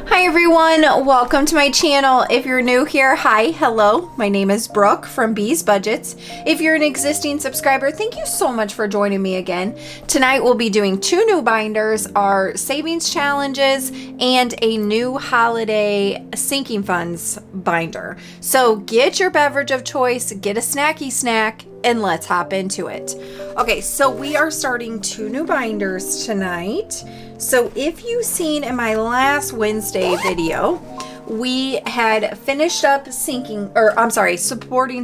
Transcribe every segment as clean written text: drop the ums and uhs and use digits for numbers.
Hi everyone, welcome to my channel. If you're new here, hi, hello. My name is Brooke from bsbudgets. If you're an existing subscriber, thank you so much for joining me again. Tonight we'll be doing two new binders, our savings challenges, and a new holiday sinking funds binder. So get your beverage of choice, get a snacky snack, and let's hop into it. Okay, so we are starting two new binders tonight. So if you've seen in my last Wednesday video, we had finished up supporting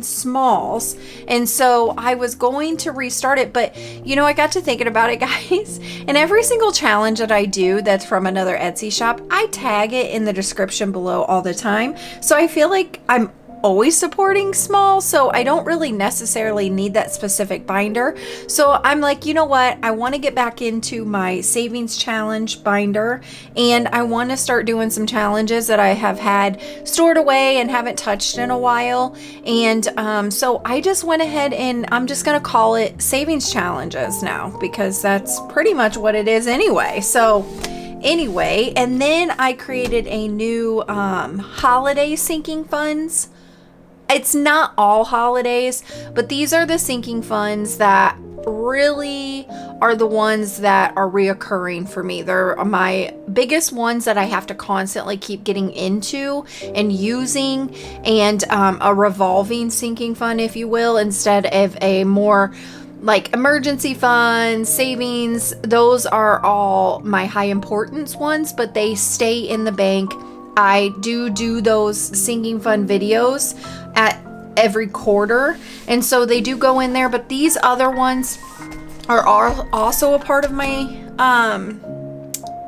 smalls. And so I was going to restart it, but you know, I got to thinking about it, guys. And every single challenge that I do that's from another Etsy shop, I tag it in the description below all the time. So I feel like I'm always supporting small, so I don't really necessarily need that specific binder. So I'm like, you know what, I want to get back into my savings challenge binder, and I want to start doing some challenges that I have had stored away and haven't touched in a while. And so I just went ahead and I'm just gonna call it savings challenges now, because that's pretty much what it is anyway. So anyway, and then I created a new holiday sinking funds. It's not all holidays, but these are the sinking funds that really are the ones that are reoccurring for me. They're my biggest ones that I have to constantly keep getting into and using, and a revolving sinking fund, if you will, instead of a more like emergency funds, savings. Those are all my high importance ones, but they stay in the bank. I do those sinking fund videos at every quarter, and so they do go in there, but these other ones are also a part of my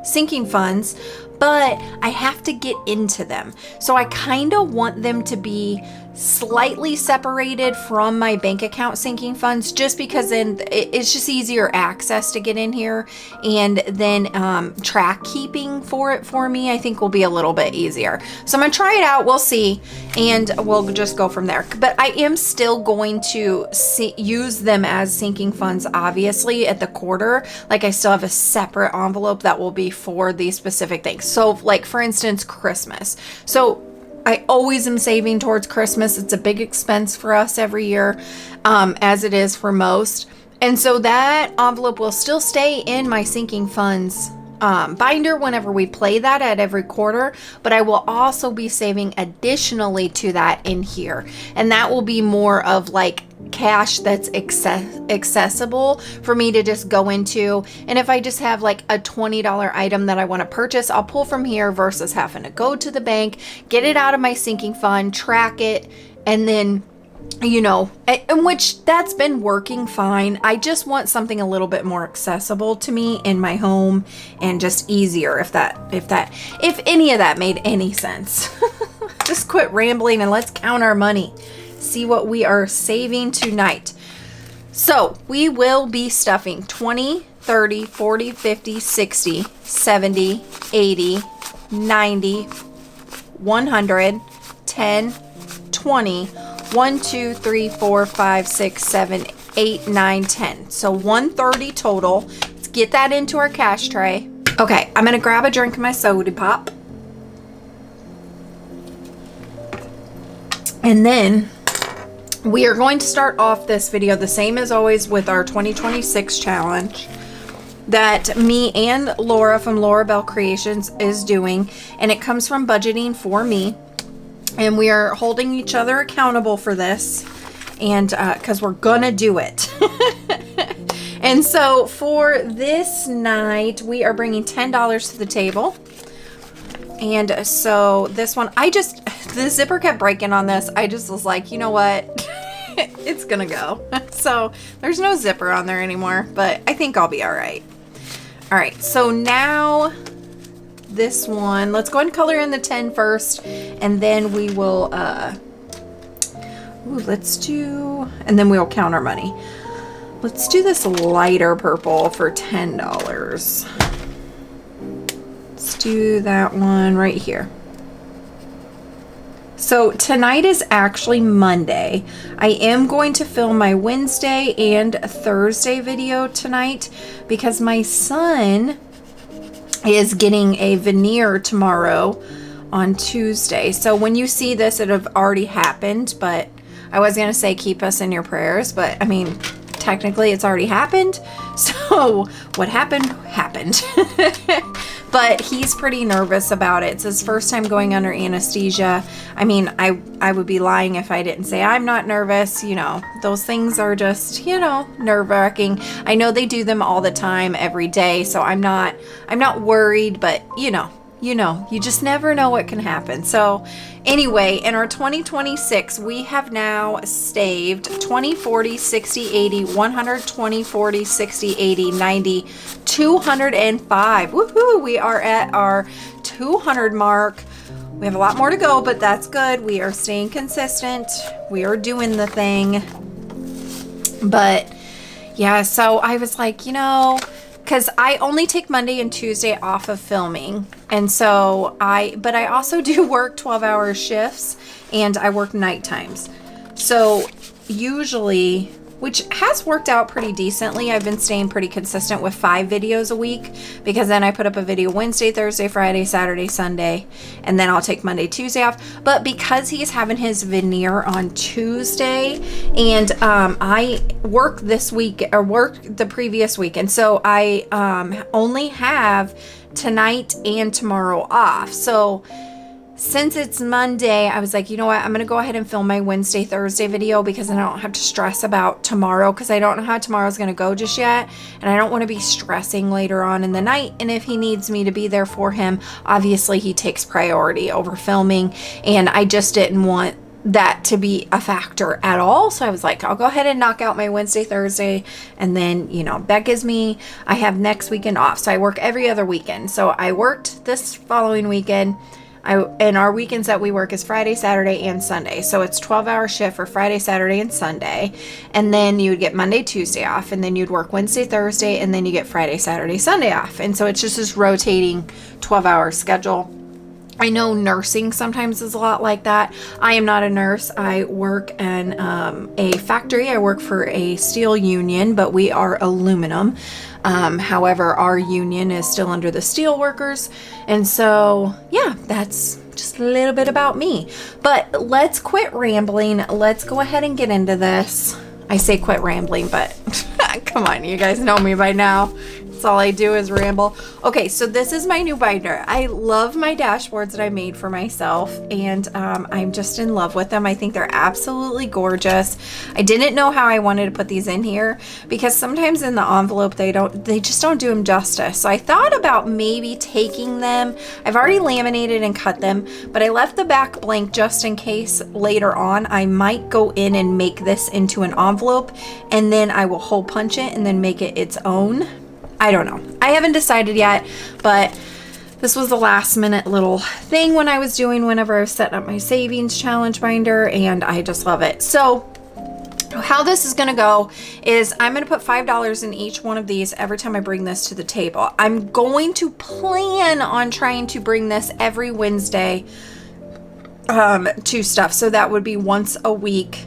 sinking funds, but I have to get into them. So I kind of want them to be slightly separated from my bank account sinking funds, just because then it's just easier access to get in here, and then track keeping for me I think will be a little bit easier. So I'm gonna try it out, we'll see, and we'll just go from there. But I am still going to use them as sinking funds, obviously, at the quarter. Like, I still have a separate envelope that will be for these specific things. So like, for instance, Christmas. So I always am saving towards Christmas. It's a big expense for us every year, as it is for most. And so that envelope will still stay in my sinking funds binder whenever we play that at every quarter, but I will also be saving additionally to that in here. And that will be more of like cash that's accessible for me to just go into. And if I just have like a $20 item that I want to purchase, I'll pull from here versus having to go to the bank, get it out of my sinking fund, track it, and then, you know, in which that's been working fine. I just want something a little bit more accessible to me in my home, and just easier, if any of that made any sense. Just quit rambling and let's count our money. See what we are saving tonight. So we will be stuffing 20, 30, 40, 50, 60, 70, 80, 90, 100, 10, 20, 1, 2, 3, 4, 5, 6, 7, 8, 9, 10. So 130 total. Let's get that into our cash tray. Okay, I'm gonna grab a drink of my soda pop. And then we are going to start off this video the same as always with our 2026 challenge that me and Laura from LauraBelCreations is doing, and it comes from Budgeting For Me, and we are holding each other accountable for this, and because we're gonna do it. And so for this night we are bringing $10 to the table. And so this one, the zipper kept breaking on this. I just was like, you know what? It's gonna go. So there's no zipper on there anymore, but I think I'll be all right. All right, so now this one, let's go ahead and color in the 10 first, and then we will Ooh, let's do, and then we'll count our money. Let's do this lighter purple for $10. Let's do that one right here. So tonight is actually Monday. I am going to film my Wednesday and Thursday video tonight because my son is getting a veneer tomorrow on Tuesday. So when you see this, it'll have already happened, but I was going to say keep us in your prayers, but I mean, technically it's already happened. So what happened, happened. But he's pretty nervous about it. It's his first time going under anesthesia. I mean, I would be lying if I didn't say I'm not nervous. You know, those things are just, you know, nerve-wracking. I know they do them all the time, every day. So I'm not worried, but you just never know what can happen. So anyway, in our 2026, we have now saved 20, 40, 60, 80, 100, 20, 40, 60, 80, 90, 205. Woohoo! We are at our 200 mark. We have a lot more to go, but that's good. We are staying consistent. We are doing the thing. But yeah, so I was like, you know, because I only take Monday and Tuesday off of filming. And so but I also do work 12-hour shifts and I work night times. So usually, which has worked out pretty decently, I've been staying pretty consistent with 5 videos a week because then I put up a video Wednesday, Thursday, Friday, Saturday, Sunday, and then I'll take Monday, Tuesday off. But because he's having his veneer on Tuesday and I work this week or worked the previous week, and so I only have tonight and tomorrow off. So since it's Monday, I was like, you know what? I'm going to go ahead and film my Wednesday, Thursday video because I don't have to stress about tomorrow because I don't know how tomorrow's going to go just yet. And I don't want to be stressing later on in the night. And if he needs me to be there for him, obviously he takes priority over filming. And I just didn't want that to be a factor at all. So I was like, I'll go ahead and knock out my Wednesday, Thursday. And then, you know, that gives me, I have next weekend off. So I work every other weekend. So I worked this following weekend. And our weekends that we work is Friday, Saturday, and Sunday. So it's 12-hour shift for Friday, Saturday, and Sunday. And then you would get Monday, Tuesday off. And then you'd work Wednesday, Thursday, and then you get Friday, Saturday, Sunday off. And so it's just this rotating 12-hour schedule. I know nursing sometimes is a lot like that. I am not a nurse. I work in a factory. I work for a steel union, but we are aluminum. However, our union is still under the steel workers. And so, yeah, that's just a little bit about me. But let's quit rambling. Let's go ahead and get into this. I say quit rambling, but come on, you guys know me by now. That's all I do is ramble. Okay, so this is my new binder. I love my dashboards that I made for myself, and I'm just in love with them. I think they're absolutely gorgeous. I didn't know how I wanted to put these in here because sometimes in the envelope they just don't do them justice. So I thought about maybe taking them. I've already laminated and cut them, but I left the back blank just in case later on I might go in and make this into an envelope, and then I will hole punch it and then make it its own. I don't know. I haven't decided yet, but this was the last minute little thing when I was doing whenever I was setting up my savings challenge binder, and I just love it. So how this is going to go is I'm going to put $5 in each one of these every time I bring this to the table. I'm going to plan on trying to bring this every Wednesday to stuff. So that would be once a week.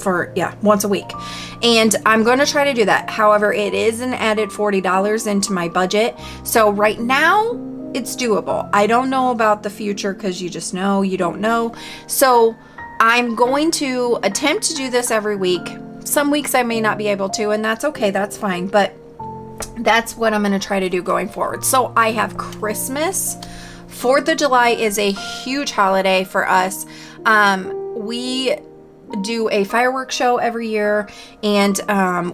Once a week. And I'm going to try to do that. However, it is an added $40 into my budget. So right now it's doable. I don't know about the future because you just know, you don't know. So I'm going to attempt to do this every week. Some weeks I may not be able to, and that's okay. That's fine. But that's what I'm going to try to do going forward. So I have Christmas. 4th of July is a huge holiday for us. We do a fireworks show every year, and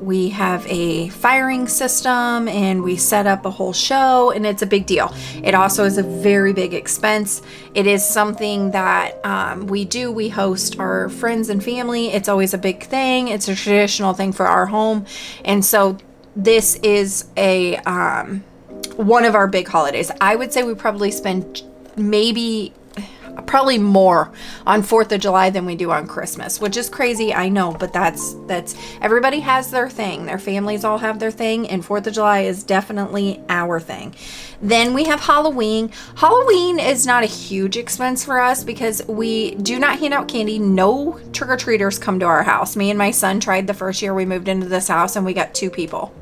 we have a firing system, and we set up a whole show, and it's a big deal. It also is a very big expense. It is something that we host our friends and family. It's always a big thing. It's a traditional thing for our home, and so this is a one of our big holidays. I would say we probably spend maybe, probably more on 4th of July than we do on Christmas, which is crazy, I know, but that's everybody has their thing. Their families all have their thing, and 4th of July is definitely our thing. Then we have Halloween. Halloween is not a huge expense for us because we do not hand out candy. No trick-or-treaters come to our house. Me and my son tried the first year we moved into this house, and we got 2 people.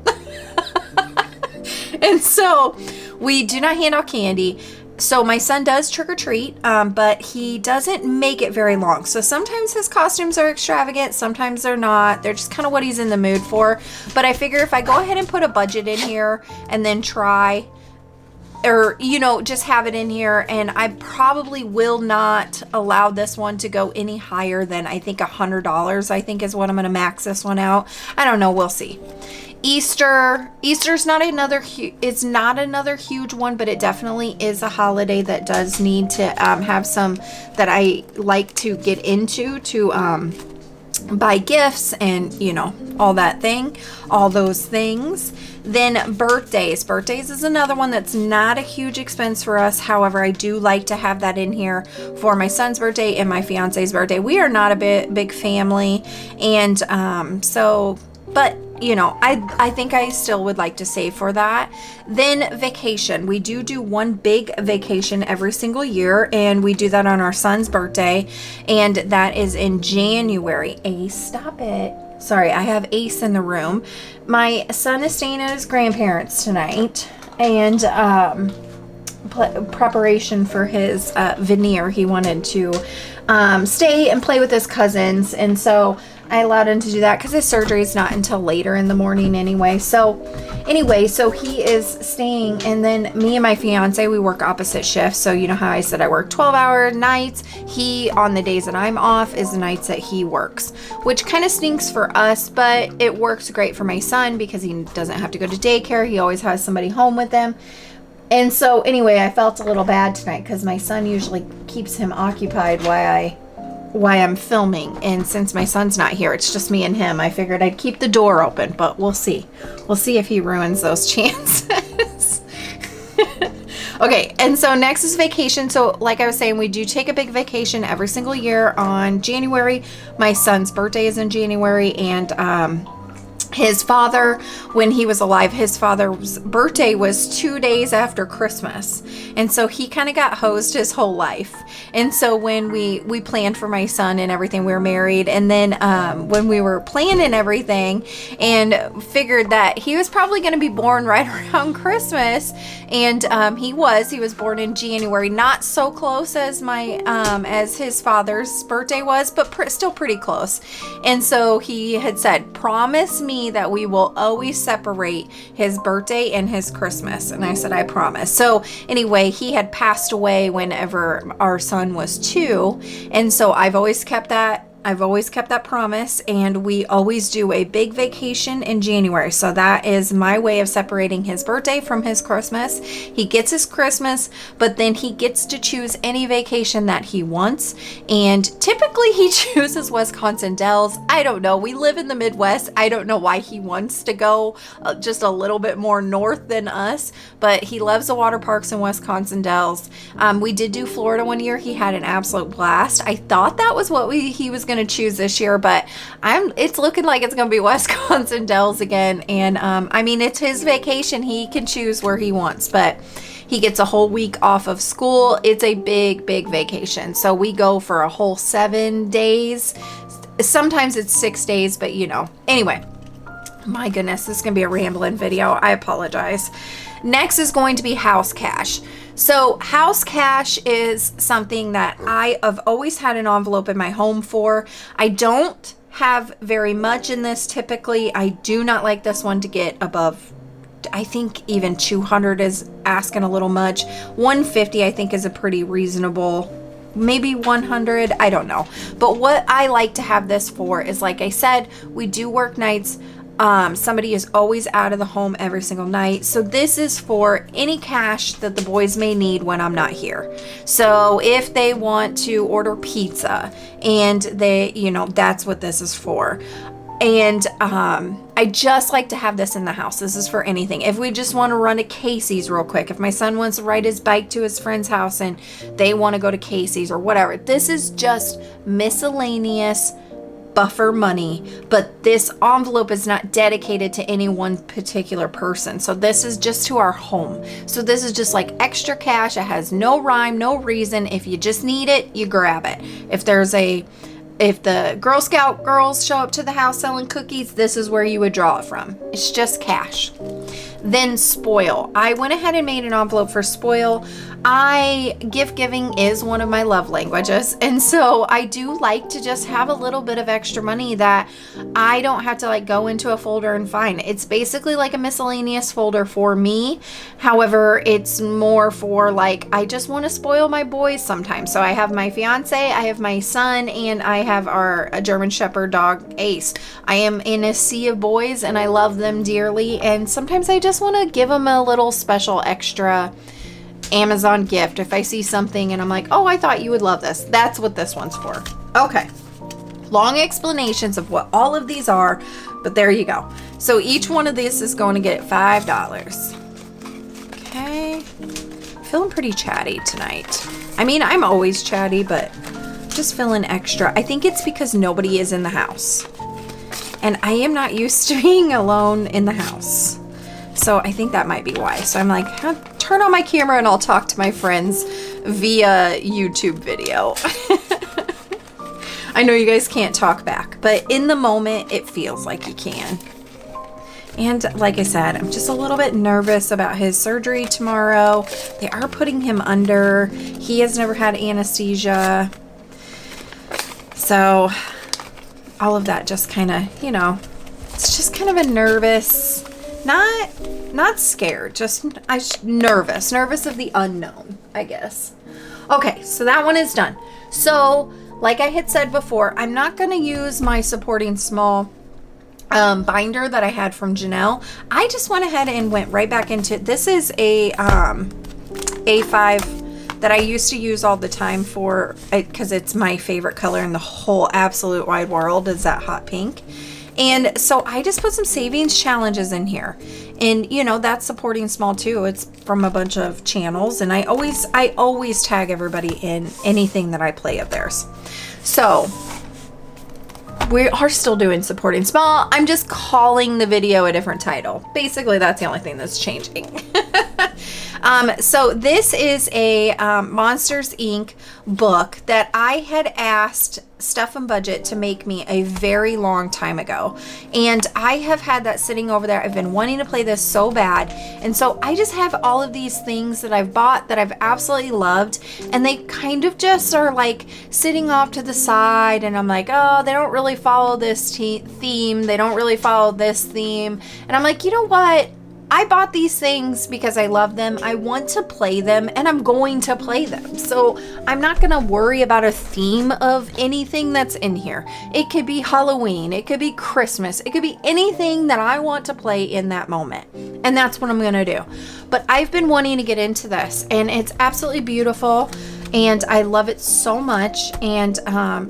And so we do not hand out candy. So my son does trick or treat, but he doesn't make it very long. So sometimes his costumes are extravagant, sometimes they're not. They're just kind of what he's in the mood for. But I figure if I go ahead and put a budget in here and then try, or, you know, just have it in here, and I probably will not allow this one to go any higher than, I think, $100, I think is what I'm going to max this one out. I don't know. We'll see. Easter's not another it's not another huge one, but it definitely is a holiday that does need to have some that I like to get into to buy gifts and, you know, all those things. Then birthdays is another one that's not a huge expense for us. However, I do like to have that in here for my son's birthday and my fiance's birthday. We are not a big family, and but you know, I think I still would like to save for that. Then vacation. We do one big vacation every single year, and we do that on our son's birthday, and that is in January. Ace, stop it. Sorry, I have Ace in the room. My son is staying at his grandparents tonight, and preparation for his veneer. He wanted to stay and play with his cousins, and so I allowed him to do that because his surgery is not until later in the morning anyway. So anyway, so he is staying, and then me and my fiance, we work opposite shifts. So you know how I said I work 12-hour nights? He, on the days that I'm off, is the nights that he works, which kind of stinks for us, but it works great for my son because he doesn't have to go to daycare. He always has somebody home with him. And so anyway, I felt a little bad tonight because my son usually keeps him occupied while I'm filming, and since my son's not here, it's just me and him, I figured I'd keep the door open, but we'll see if he ruins those chances. Okay, and so next is vacation. So like I was saying, we do take a big vacation every single year on January. My son's birthday is in January, and his father, when he was alive, his father's birthday was 2 days after Christmas. And so he kind of got hosed his whole life. And so when we planned for my son and everything, we were married. And then when we were planning everything and figured that he was probably going to be born right around Christmas. And he was born in January, not so close as as his father's birthday was, but still pretty close. And so he had said, promise me that we will always separate his birthday and his Christmas. And I said, I promise. So anyway, he had passed away whenever our son was 2. And so I've always kept that promise, and we always do a big vacation in January. So that is my way of separating his birthday from his Christmas. He gets his Christmas, but then he gets to choose any vacation that he wants. And typically he chooses Wisconsin Dells. I don't know. We live in the Midwest. I don't know why he wants to go just a little bit more north than us, but he loves the water parks in Wisconsin Dells. We did do Florida one year. He had an absolute blast. I thought that was what he was going to choose this year, but it's looking like it's going to be Wisconsin Dells again. And I mean, it's his vacation. He can choose where he wants, but he gets a whole week off of school. It's a big vacation. So we go for a whole 7 days. Sometimes it's 6 days, but you know, anyway, my goodness, this is going to be a rambling video. I apologize. Next is going to be house cash. So house cash is something that I have always had an envelope in my home for. I don't have very much in this typically. I do not like this one to get above, I think even 200 is asking a little much. 150 I think is a pretty reasonable, maybe 100, I don't know. But what I like to have this for is, like I said, we do work nights. Somebody is always out of the home every single night. So this is for any cash that the boys may need when I'm not here. So if they want to order pizza and they, you know, that's what this is for. And I just like to have this in the house. This is for anything. If we just want to run to Casey's real quick, if my son wants to ride his bike to his friend's house and they want to go to Casey's or whatever, this is just miscellaneous buffer money, but this envelope is not dedicated to any one particular person. So this is just to our home. So this is just like extra cash. It has no rhyme, no reason. If you just need it, you grab it. If the Girl Scout girls show up to the house selling cookies, this is where you would draw it from. It's just cash. Then spoil. I went ahead and made an envelope for spoil. Gift giving is one of my love languages. And so I do like to just have a little bit of extra money that I don't have to like go into a folder and find. It's basically like a miscellaneous folder for me. However, it's more for like, I just want to spoil my boys sometimes. So I have my fiance, I have my son, and I have our German Shepherd dog, Ace. I am in a sea of boys and I love them dearly. And sometimes I just want to give them a little special extra Amazon gift if I see something and I'm like, oh, I thought you would love this. That's what this one's for. Okay. Long explanations of what all of these are, but there you go. So each one of these is going to get $5. Okay. Feeling pretty chatty tonight. I mean, I'm always chatty, but just feeling extra. I think it's because nobody is in the house. And I am not used to being alone in the house. So I think that might be why. So I'm like, turn on my camera and I'll talk to my friends via YouTube video. I know you guys can't talk back, but in the moment, it feels like you can. And like I said, I'm just a little bit nervous about his surgery tomorrow. They are putting him under. He has never had anesthesia. So all of that just kind of, you know, it's just kind of a nervous, not scared, just nervous of the unknown, I guess. Okay, so that one is done. So like I had said before, I'm not going to use my supporting small binder that I had from Janelle. I just went ahead and went right back into, this is a A5 that I used to use all the time for, because it's my favorite color in the whole absolute wide world, is that hot pink. And so I just put some savings challenges in here. And you know, that's supporting small too. It's from a bunch of channels, and I always tag everybody in anything that I play of theirs. So we are still doing supporting small. I'm just calling the video a different title. Basically, that's the only thing that's changing. So this is a Monsters Inc. book that I had asked Stuff and Budget to make me a very long time ago. And I have had that sitting over there. I've been wanting to play this so bad. And so I just have all of these things that I've bought that I've absolutely loved. And they kind of just are like sitting off to the side. And I'm like, oh, they don't really follow this theme. They don't really follow this theme. And I'm like, you know what? I bought these things because I love them. I want to play them and I'm going to play them. So I'm not going to worry about a theme of anything that's in here. It could be Halloween. It could be Christmas. It could be anything that I want to play in that moment. And that's what I'm going to do. But I've been wanting to get into this and it's absolutely beautiful. And I love it so much. And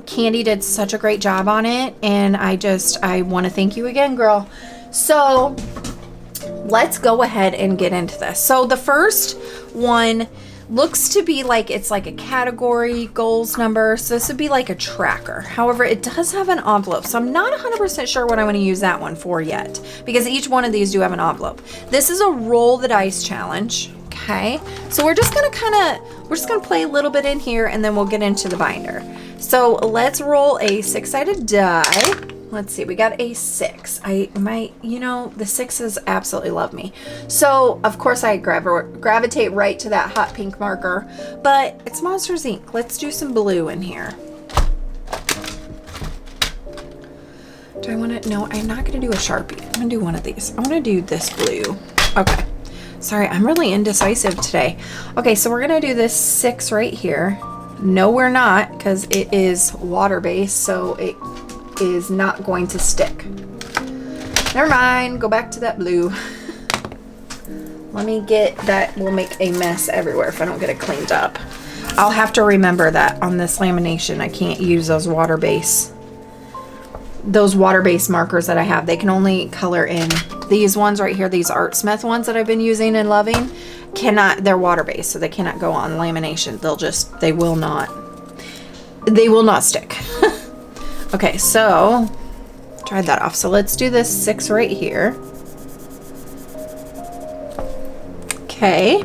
Candy did such a great job on it. And I want to thank you again, girl. So let's go ahead and get into this. So the first one looks to be like it's like a category goals number. So this would be like a tracker. However, it does have an envelope. So I'm not 100% sure what I'm going to use that one for yet, because each one of these do have an envelope. This is a roll the dice challenge. Okay. So we're just going to play a little bit in here and then we'll get into the binder. So let's roll a 6-sided die. Let's see, we got a 6. The sixes absolutely love me. So, of course, I gravitate right to that hot pink marker, but it's Monsters Inc. Let's do some blue in here. Do I want to? No, I'm not going to do a Sharpie. I'm going to do one of these. I want to do this blue. Okay. Sorry, I'm really indecisive today. Okay, so we're going to do this 6 right here. No, we're not, because it is water-based, so it is not going to stick. Never mind, go back to that blue. Let me get that. Will make a mess everywhere if I don't get it cleaned up. I'll have to remember that on this lamination I can't use those water base those water-based markers that I have. They can only color in. These ones right here, these ArtSmith ones that I've been using and loving, they're water-based, so they cannot go on lamination. They will not stick. Okay, so tried that off. So let's do this 6 right here. Okay,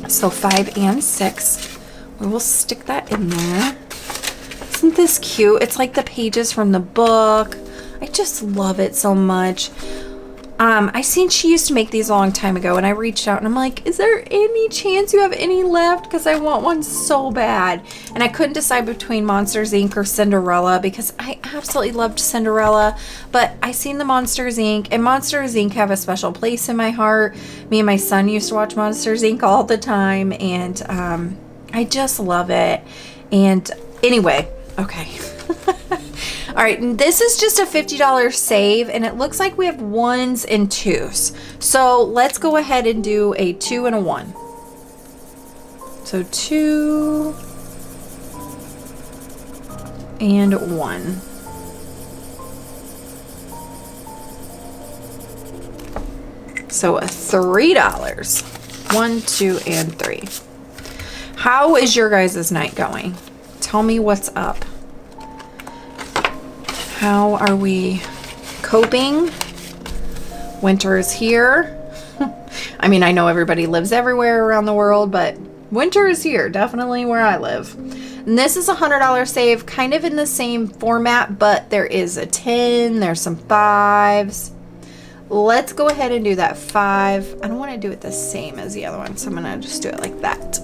so 5 and 6. We will stick that in there. Isn't this cute? It's like the pages from the book. I just love it so much. I seen she used to make these a long time ago, and I reached out and I'm like, is there any chance you have any left? Because I want one so bad. And I couldn't decide between Monsters Inc. or Cinderella, because I absolutely loved Cinderella, but I seen the Monsters Inc. and Monsters Inc. have a special place in my heart. Me and my son used to watch Monsters Inc. all the time, and I just love it. And anyway, okay. All right, and this is just a $50 save, and it looks like we have 1s and 2s. So let's go ahead and do a 2 and a 1. So 2 and 1. So a $3. 1, 2, and 3. How is your guys' night going? Tell me what's up. How are we coping? Winter is here. I mean, I know everybody lives everywhere around the world, but winter is here, definitely where I live. And this is a $100 save, kind of in the same format, but there is a 10, there's some 5s. Let's go ahead and do that 5. I don't want to do it the same as the other one, so I'm going to just do it like that.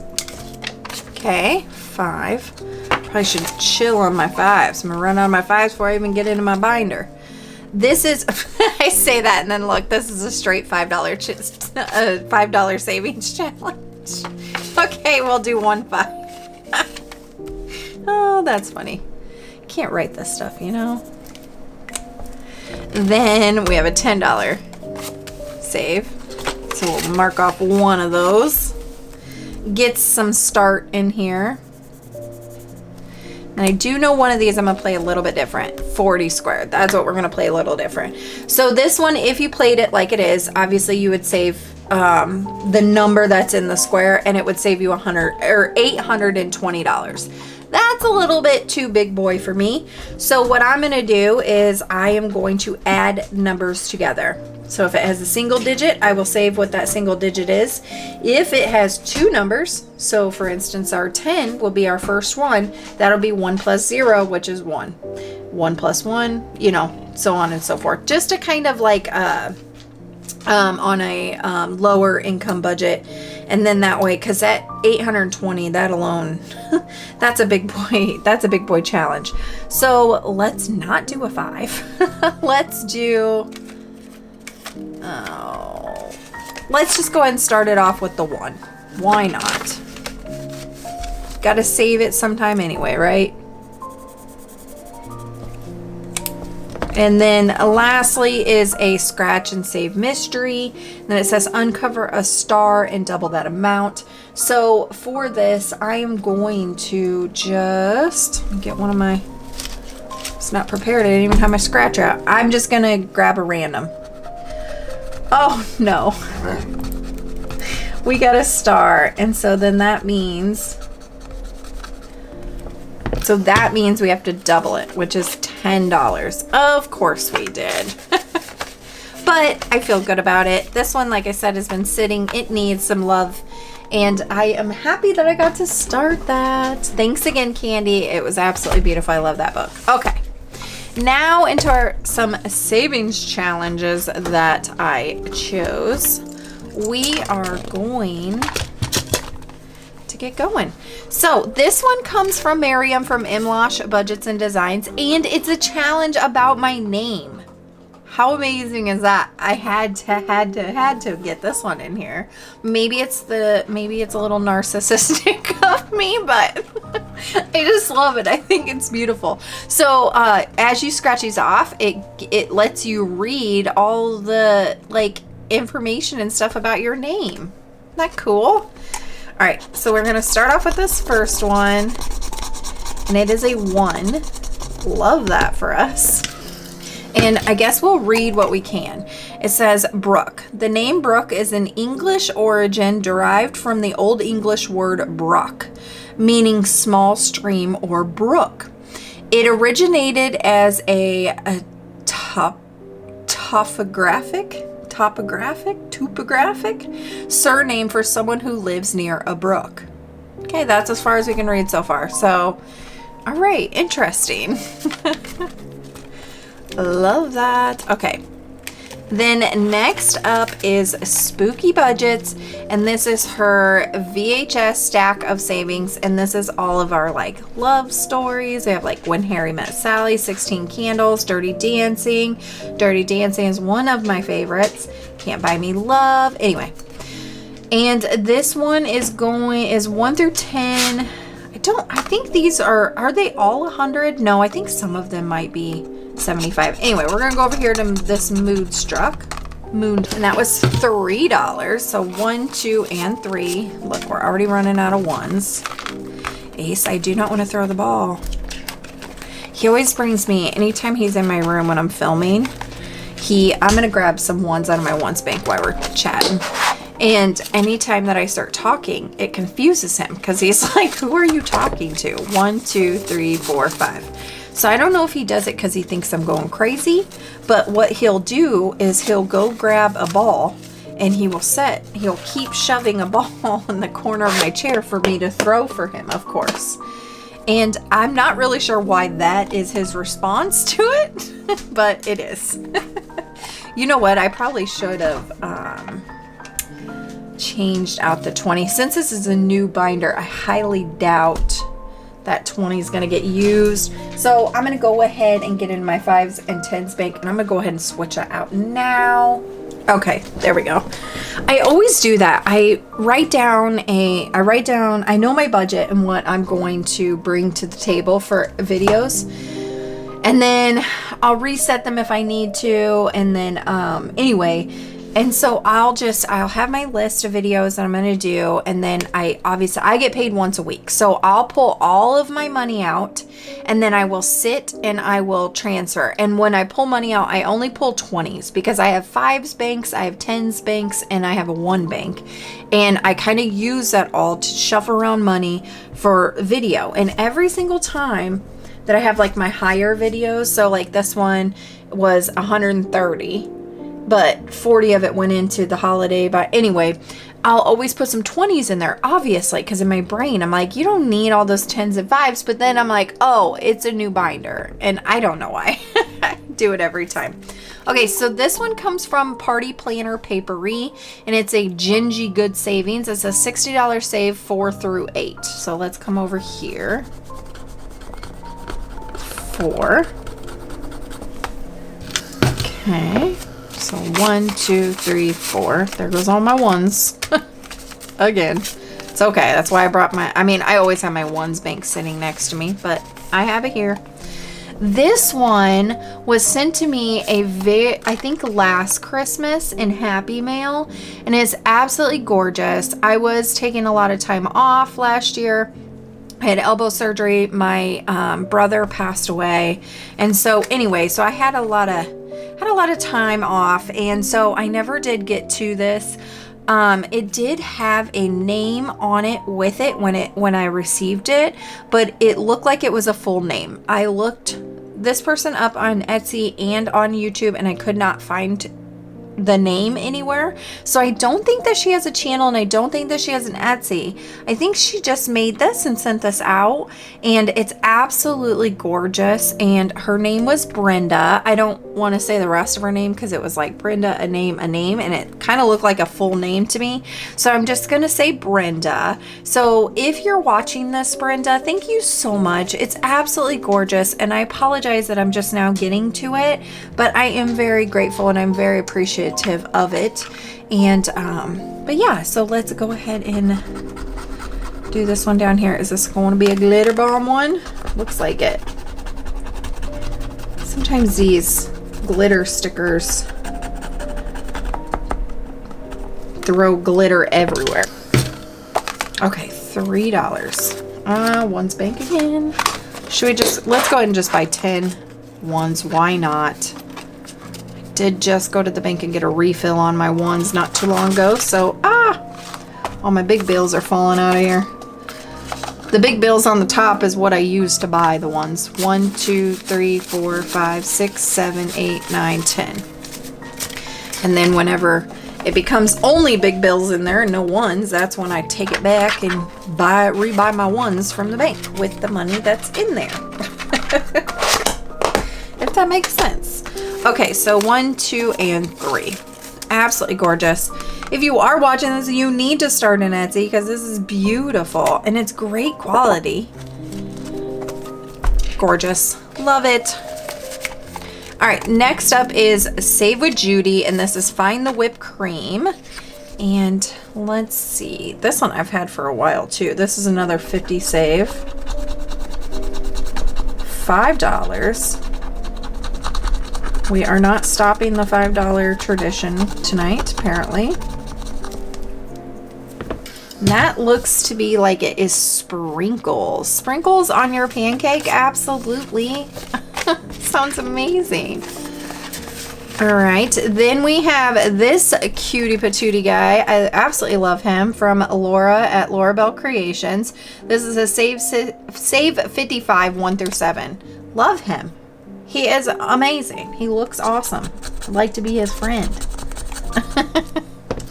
Okay, 5. Probably should chill on my 5s. I'm gonna run out of my 5s before I even get into my binder. This is, I say that and then look, this is a straight $5 savings challenge. Okay, we'll do 1 5. Oh, that's funny. Can't write this stuff, you know. Then we have a $10 save. So we'll mark off 1 of those. Get some start in here. And I do know one of these I'm going to play a little bit different. 40 squared. That's what we're going to play a little different. So this one, if you played it like it is, obviously you would save the number that's in the square, and it would save you $820. That's a little bit too big boy for me. So what I'm going to do is I am going to add numbers together. So if it has a single digit, I will save what that single digit is. If it has 2 numbers, so for instance, our 10 will be our first one, that'll be 1 plus 0, which is 1. 1 plus 1, you know, so on and so forth. Just to kind of like on a lower income budget. And then that way, because that 820, that alone, that's a big boy challenge. So let's not do a 5. Let's do, let's just go ahead and start it off with the 1. Why not? Got to save it sometime anyway, right? And then lastly is a scratch and save mystery. Then it says uncover a star and double that amount. So for this, I am going to just get one of my, it's not prepared. I didn't even have my scratch out. I'm just going to grab a random. Oh no. We got a star. And so then that means, we have to double it, which is $10. Of course we did. But I feel good about it. This one, like I said, has been sitting. It needs some love. And I am happy that I got to start that. Thanks again, Candy. It was absolutely beautiful. I love that book. Okay. Now into some savings challenges that I chose. We are going to get going. So this one comes from Miriam from MLocheDesigns and Designs, and it's a challenge about my name. How amazing is that? I had to get this one in here. Maybe it's a little narcissistic of me, but I just love it. I think it's beautiful. So as you scratch these off, it lets you read all the like information and stuff about your name. Isn't that cool? All right, so we're gonna start off with this first one, and it is a 1. Love that for us. And I guess we'll read what we can. It says brook. The name brook is an English origin derived from the Old English word broch, meaning small stream or brook. It originated as a topographic surname for someone who lives near a brook. Okay, that's as far as we can read so far. So, all right, interesting. Love that. Okay. Then next up is SpookyBudgets, and this is her VHS stack of savings, and this is all of our like love stories. We have like When Harry Met Sally, 16 Candles, Dirty Dancing. Dirty Dancing is one of my favorites. Can't Buy Me Love. Anyway, and this one is 1 through 10. I think these are they all 100? No, I think some of them might be 75. Anyway, we're gonna go over here to this Moonstruck, and that was $3. So 1, 2, and 3. Look, we're already running out of ones. Ace, I do not want to throw the ball. He always brings me, anytime he's in my room when I'm filming, I'm gonna grab some ones out of my ones bank while we're chatting. And anytime that I start talking, it confuses him because he's like, who are you talking to? 1, 2, 3, 4, 5. So I don't know if he does it because he thinks I'm going crazy, but what he'll do is he'll go grab a ball and he'll keep shoving a ball in the corner of my chair for me to throw for him, of course. And I'm not really sure why that is his response to it, but it is. You know what? I probably should have changed out the 20. Since this is a new binder, I highly doubt that 20 is going to get used. So I'm going to go ahead and get in my 5s and 10s bank, and I'm going to go ahead and switch it out now. Okay, there we go. I always do that. I know my budget and what I'm going to bring to the table for videos, and then I'll reset them if I need to. And then anyway, and so I'll have my list of videos that I'm going to do, and then I get paid once a week. So I'll pull all of my money out, and then I will sit and I will transfer. And when I pull money out, I only pull 20s because I have 5s banks, I have 10s banks, and I have a 1 bank. And I kind of use that all to shuffle around money for video. And every single time that I have like my higher videos, so like this one was 130, but 40 of it went into the holiday. But anyway, I'll always put some 20s in there, obviously, because in my brain, I'm like, you don't need all those 10s and 5s. But then I'm like, oh, it's a new binder. And I don't know why. I do it every time. Okay, so this one comes from PartyPlannerPaperie, and it's a Gingy Good Savings. It's a $60 save 4 through 8. So let's come over here. 4. Okay. So 1, 2, 3, 4. There goes all my ones. Again. It's okay. That's why I brought I always have my ones bank sitting next to me, but I have it here. This one was sent to me I think last Christmas in Happy Mail, and it's absolutely gorgeous. I was taking a lot of time off last year. I had elbow surgery. My brother passed away. And so anyway, so I had a lot of time off, and so I never did get to this. It did have a name on it with it when I received it, but it looked like it was a full name. I looked this person up on Etsy and on YouTube, and I could not find the name anywhere. So I don't think that she has a channel, and I don't think that she has an Etsy. I think she just made this and sent this out, and it's absolutely gorgeous. And her name was Brenda. I don't want to say the rest of her name because it was like Brenda, a name, and it kind of looked like a full name to me. So I'm just going to say Brenda. So if you're watching this, Brenda, thank you so much. It's absolutely gorgeous, and I apologize that I'm just now getting to it, but I am very grateful and I'm very appreciative of it. And but yeah, so let's go ahead and do this one down here. Is this going to be a glitter bomb one? Looks like it. Sometimes these glitter stickers throw glitter everywhere. Okay, $3. One's bank again. Should we let's go ahead and just buy 10 ones. Why not? did just go to the bank and get a refill on my ones not too long ago. So, all my big bills are falling out of here. The big bills on the top is what I use to buy the ones. 1, 2, 3, 4, 5, 6, 7, 8, 9, 10. And then whenever it becomes only big bills in there and no ones, that's when I take it back and rebuy my ones from the bank with the money that's in there. If that makes sense. Okay, so 1, 2, and 3. Absolutely gorgeous. If you are watching this, you need to start in Etsy because this is beautiful and it's great quality. Gorgeous. Love it. All right, next up is SaveWithJudy, and this is Find the Whipped Cream. And let's see. This one I've had for a while too. This is another 50 save. $5. We are not stopping the $5 tradition tonight, apparently. That looks to be like it is sprinkles. Sprinkles on your pancake? Absolutely. Sounds amazing. All right, then we have this cutie patootie guy. I absolutely love him, from Laura at LauraBelCreations. This is a Save 55, 1 through 7. Love him. He is amazing. He looks awesome. I'd like to be his friend.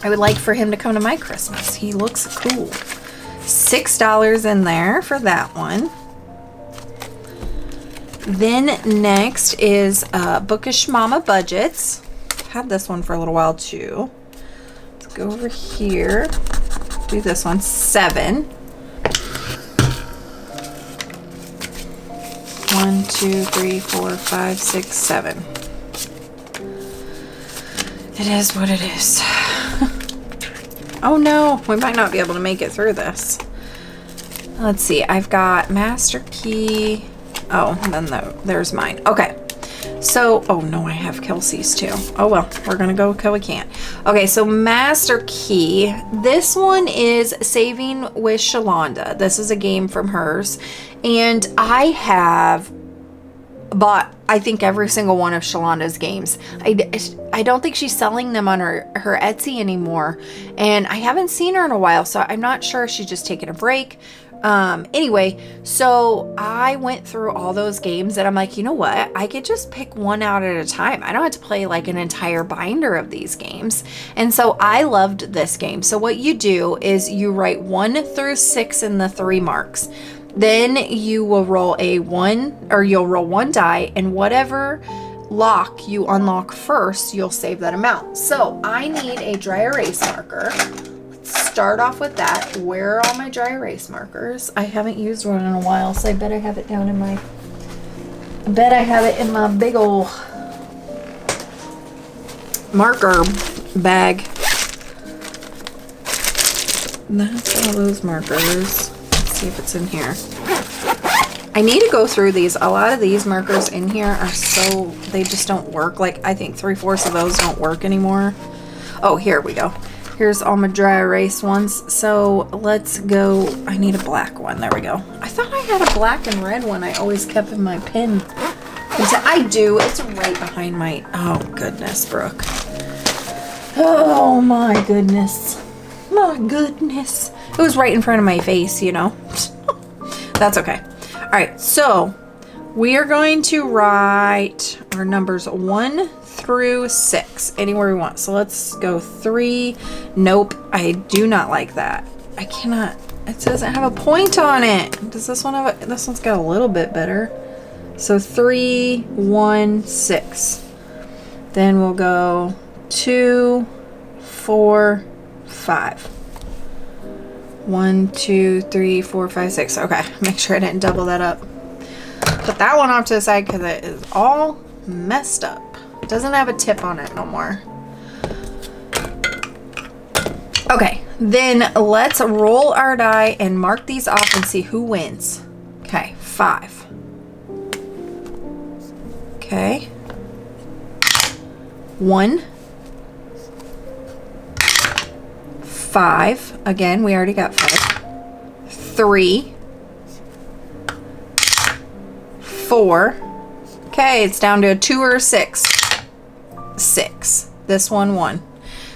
I would like for him to come to my Christmas. He looks cool. $6 in there for that one. Then next is BookishMammaBudgets. Had this one for a little while too. Let's go over here. Do this one. 7. 1, 2, 3, 4, 5, 6, 7. It is what it is. Oh no, we might not be able to make it through this. Let's see, I've got Master Key. Oh, and then there's mine. Okay. So, oh no, I have Kelsey's too. Oh well, we're gonna go till we can't. Okay, so Master Key. This one is SavingWithShalonda. This is a game from hers. And I have bought, I think, every single one of Shalonda's games. I don't think she's selling them on her Etsy anymore. And I haven't seen her in a while, so I'm not sure if she's just taking a break. Anyway, so I went through all those games and I'm like, you know what? I could just pick one out at a time. I don't have to play like an entire binder of these games. And so I loved this game. So what you do is you write 1 through 6 in the 3 marks. Then you will roll you'll roll 1 die, and whatever lock you unlock first, you'll save that amount. So I need a dry erase marker. Start off with that. Where are all my dry erase markers? I haven't used one in a while, so I bet I have it down in my big ol' marker bag. That's all those markers. Let's see if it's in here. I need to go through these. A lot of these markers in here are they just don't work. Like, I think 3/4 of those don't work anymore. Oh, here we go. Here's all my dry erase ones. So let's go. I need a black one. There we go. I thought I had a black and red one I always kept in my pen. I do. It's right behind my... Oh, goodness, Brooke. Oh, my goodness. My goodness. It was right in front of my face, you know. That's okay. All right. So we are going to write our numbers 1 through 6 anywhere we want. So let's go 3. Nope, I do not like that. I cannot. It doesn't have a point on it. Does this one have this one's got a little bit better. So 3, 1, 6. Then we'll go 2, 4, 5. 1, 2, 3, 4, 5, 6. Okay, make sure I didn't double that up. Put that one off to the side because it is all messed up. Doesn't have a tip on it no more. Okay, then let's roll our die and mark these off and see who wins. Okay, 5. Okay. 1. 5. Again, we already got 5. 3. 4. Okay, it's down to a 2 or a 6. 6. This one won.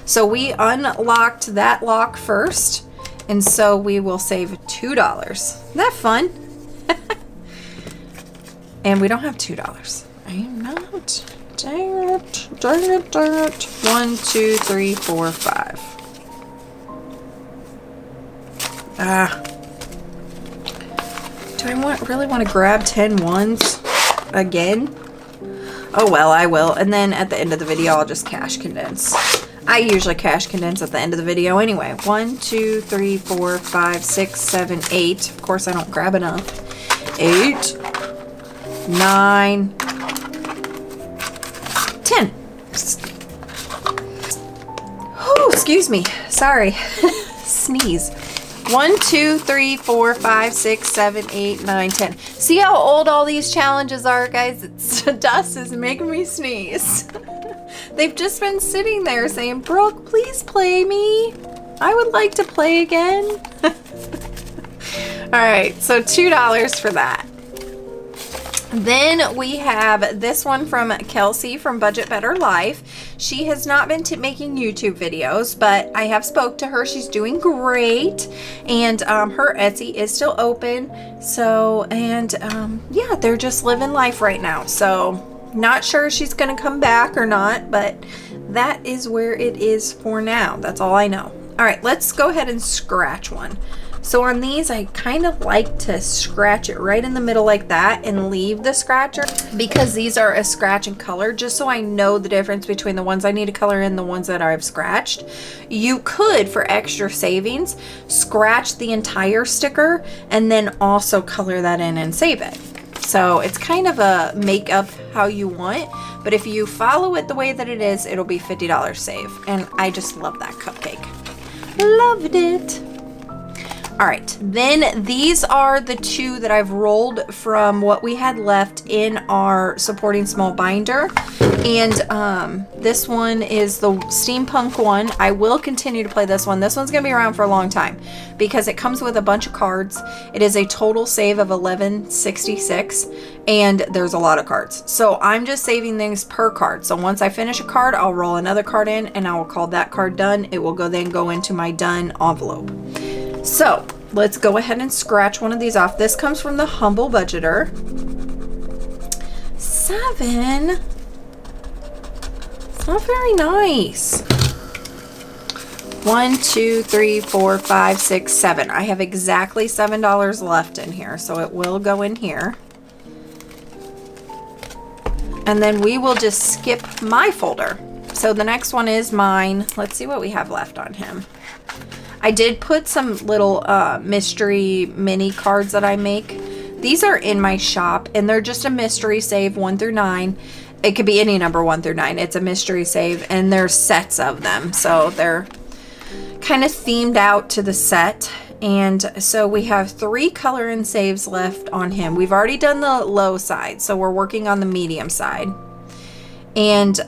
So we unlocked that lock first, and so we will save $2. Isn't that fun? And we don't have $2. I am not. Dang it. Dang it. Dang it. 1, 2, 3, 4, 5. Do I really want to grab 10 ones again? Oh well, I will. And then at the end of the video, I'll just cash condense. I usually cash condense at the end of the video anyway. 1, 2, 3, 4, 5, 6, 7, 8. Of course, I don't grab enough. 8, 9, 10. Oh, excuse me. Sorry. Sneeze. 1, 2, 3, 4, 5, 6, 7, 8, 9, 10. See how old all these challenges are, guys? The dust is making me sneeze. They've just been sitting there saying, Brooke, please play me. I would like to play again. All right, so $2 for that. Then we have this one from Kelsey from BudgetBetterLife. She has not been making YouTube videos, but I have spoke to her. She's doing great, and her Etsy is still open. So, and yeah, they're just living life right now. So, not sure she's going to come back or not, but that is where it is for now. That's all I know. All right, let's go ahead and scratch one. So on these, I kind of like to scratch it right in the middle like that and leave the scratcher, because these are a scratch and color, just so I know the difference between the ones I need to color in and the ones that I've scratched. You could, for extra savings, scratch the entire sticker and then also color that in and save it. So it's kind of a make up how you want, but if you follow it the way that it is, it'll be $50 save. And I just love that cupcake. Loved it. All right, then these are the two that I've rolled from what we had left in our supporting small binder. And this one is the steampunk one. I will continue to play this one. This one's gonna be around for a long time because it comes with a bunch of cards. It is a total save of $11.66, and there's a lot of cards. So I'm just saving things per card. So once I finish a card, I'll roll another card in and I will call that card done. It will then go into my done envelope. So let's go ahead and scratch one of these off. This comes from the HumbleBudgeter. 7. It's not very nice. 1, 2, 3, 4, 5, 6, 7. I have exactly $7 left in here, so it will go in here. And then we will just skip my folder. So the next one is mine. Let's see what we have left on him. I did put some little mystery mini cards that I make. These are in my shop, and they're just a mystery save 1 through 9. It could be any number 1 through 9. It's a mystery save, and there's sets of them. So they're kind of themed out to the set. And so we have 3 color and saves left on him. We've already done the low side, so we're working on the medium side. And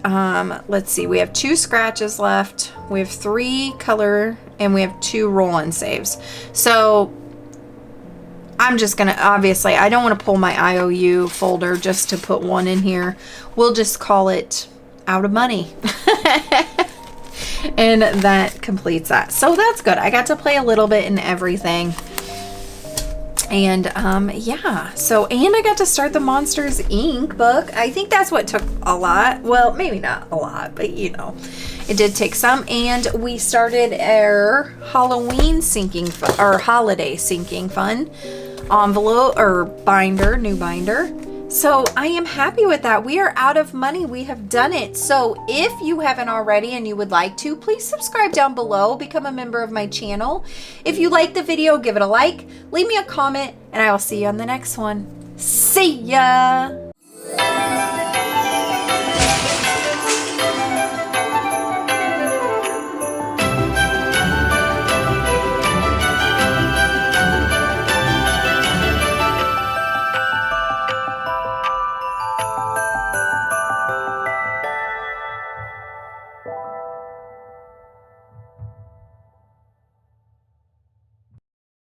let's see, we have 2 scratches left. We have 3 color, and we have 2 roll-in saves. So I'm just gonna, obviously, I don't want to pull my IOU folder just to put one in here. We'll just call it out of money. And that completes that. So that's good. I got to play a little bit in everything. And yeah, so, and I got to start the Monsters Inc. book. I think that's what took a lot. Well, maybe not a lot, but you know, it did take some. And we started our Halloween sinking or holiday sinking fun envelope or binder, new binder. So I am happy with that. We are out of money. We have done it. So if you haven't already and you would like to, please subscribe down below, become a member of my channel. If you like the video, give it a like, leave me a comment, and I will see you on the next one. See ya!